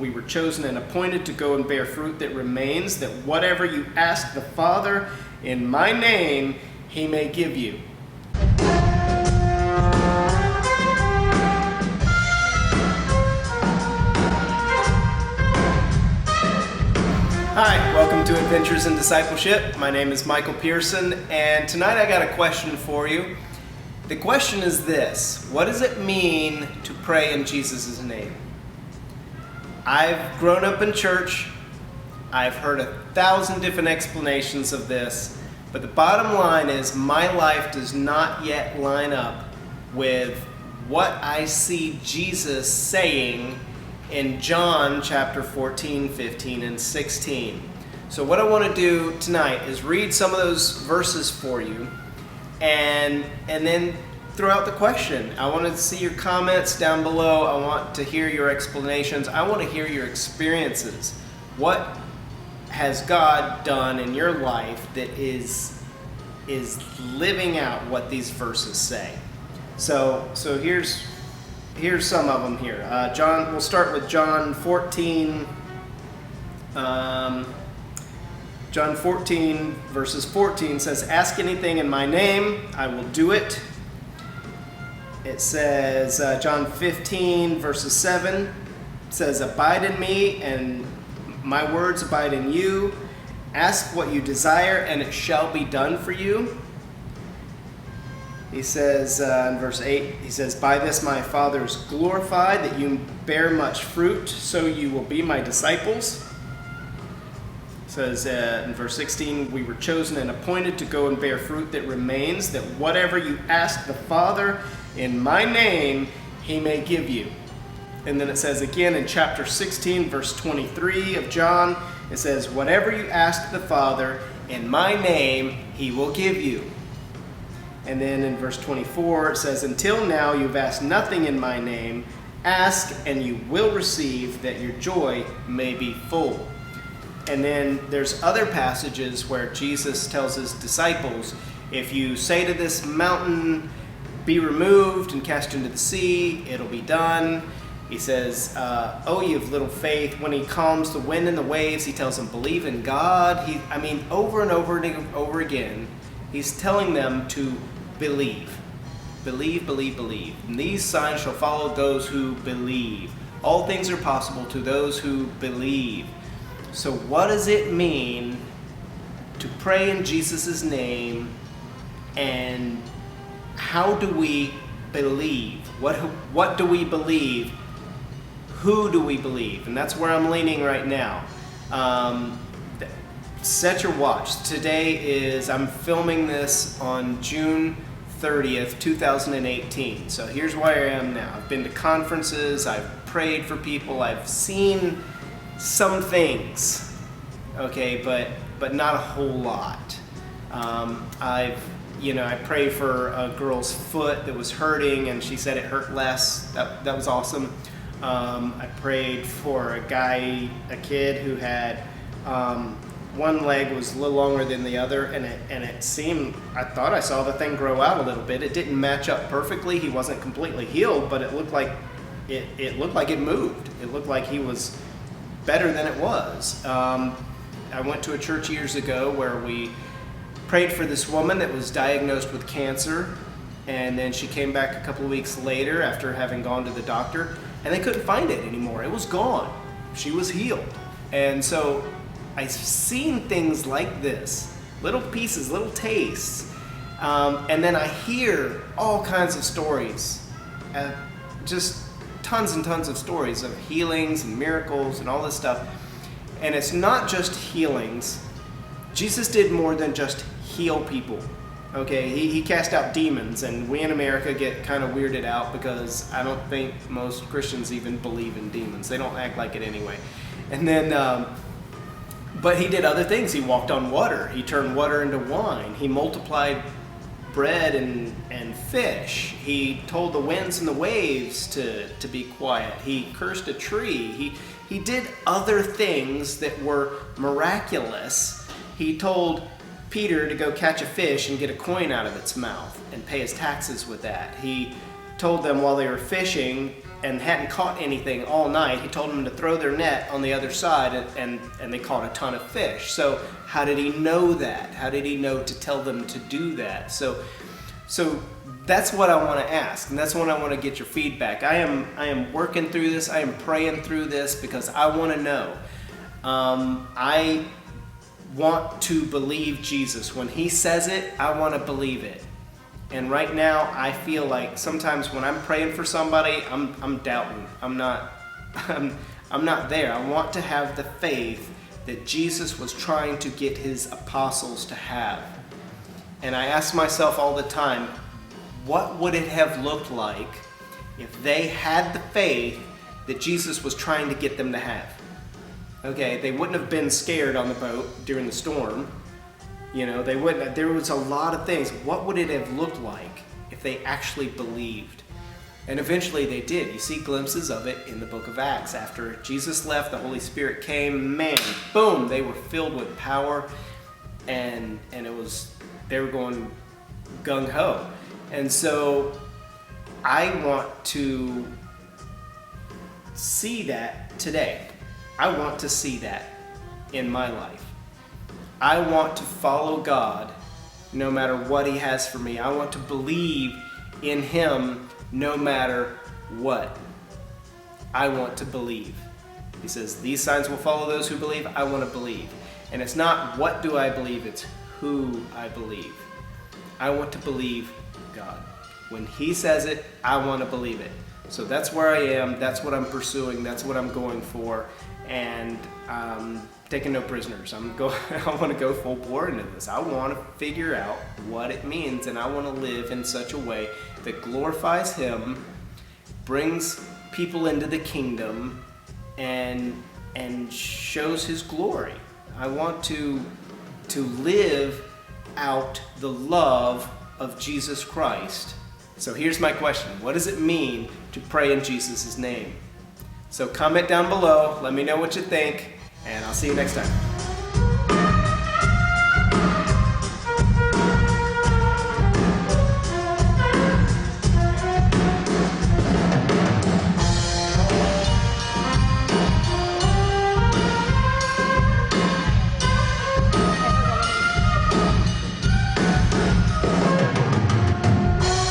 we were chosen and appointed to go and bear fruit that remains, that whatever you ask the Father in my name, he may give you. Hi, welcome to Adventures in Discipleship. My name is Michael Pearson, and tonight I got a question for you. The question is this: what does it mean to pray in Jesus' name? I've grown up in church. I've heard 1,000 different explanations of this, but the bottom line is my life does not yet line up with what I see Jesus saying in John chapter 14, 15, and 16. So what I want to do tonight is read some of those verses for you and then throw out the question. I want to see your comments down below. I want to hear your explanations. I want to hear your experiences. What has God done in your life that is living out what these verses say? So here's some of them here. We'll start with John 14. John 14 verses 14 says, "Ask anything in my name, I will do it." It says, John 15 verses 7 says, "Abide in me and my words abide in you. Ask what you desire and it shall be done for you." He says in verse 8, he says, "By this my Father is glorified, that you bear much fruit, so you will be my disciples." He says in verse 16, "We were chosen and appointed to go and bear fruit that remains, that whatever you ask the Father in my name, he may give you." And then it says again in chapter 16, verse 23 of John, it says, "Whatever you ask the Father in my name, he will give you." And then in verse 24, it says, "Until now you've asked nothing in my name. Ask and you will receive, that your joy may be full." And then there's other passages where Jesus tells his disciples, if you say to this mountain, "Be removed and cast into the sea," it'll be done. He says, "Oh, you have little faith." When he calms the wind and the waves, he tells them, "Believe in God." Over and over and over again, he's telling them to believe. Believe, believe, believe. "And these signs shall follow those who believe." All things are possible to those who believe. So what does it mean to pray in Jesus' name, and how do we believe? What do we believe? Who do we believe? And that's where I'm leaning right now. Set your watch. I'm filming this on June 30th, 2018. So here's where I am now. I've been to conferences, I've prayed for people, I've seen some things, okay, but not a whole lot. I prayed for a girl's foot that was hurting, and she said it hurt less. That was awesome. I prayed for a kid who had one leg was a little longer than the other, and it seemed, I thought I saw the thing grow out a little bit. It didn't match up perfectly. He wasn't completely healed, but it looked like it moved. It looked like he was better than it was. I went to a church years ago where we prayed for this woman that was diagnosed with cancer, and then she came back a couple of weeks later after having gone to the doctor, and they couldn't find it anymore. It was gone. She was healed. And so I've seen things like this, little pieces, little tastes, and then I hear all kinds of stories, just tons and tons of stories of healings and miracles and all this stuff. And it's not just healings. Jesus did more than just heal people. Okay, he cast out demons, and we in America get kind of weirded out because I don't think most Christians even believe in demons. They don't act like it anyway. And then, but he did other things. He walked on water. He turned water into wine. He multiplied bread and fish. He told the winds and the waves to be quiet. He cursed a tree. He did other things that were miraculous. He told Peter to go catch a fish and get a coin out of its mouth and pay his taxes with that. He told them while they were fishing, and hadn't caught anything all night. He told them to throw their net on the other side, and they caught a ton of fish. So how did he know that? How did he know to tell them to do that? So that's what I want to ask, and that's what I want to get your feedback. I am working through this. I am praying through this because I want to know. I want to believe Jesus. When he says it, I want to believe it. And right now, I feel like sometimes when I'm praying for somebody, I'm doubting. I'm not there. I want to have the faith that Jesus was trying to get his apostles to have. And I ask myself all the time, what would it have looked like if they had the faith that Jesus was trying to get them to have? Okay, they wouldn't have been scared on the boat during the storm. You know, they wouldn't. There was a lot of things. What would it have looked like if they actually believed? And eventually they did. You see glimpses of it in the book of Acts. After Jesus left, the Holy Spirit came. Man, boom! They were filled with power, and they were going gung ho. And so I want to see that today. I want to see that in my life. I want to follow God no matter what he has for me. I want to believe in him no matter what. I want to believe. He says, these signs will follow those who believe. I want to believe. And it's not what do I believe, it's who I believe. I want to believe God. When he says it, I want to believe it. So that's where I am. That's what I'm pursuing. That's what I'm going for. And taking no prisoners. I want to go full bore into this. I want to figure out what it means, and I want to live in such a way that glorifies him, brings people into the kingdom, and shows his glory. I want to live out the love of Jesus Christ. So here's my question. What does it mean to pray in Jesus' name? So comment down below, let me know what you think, and I'll see you next time.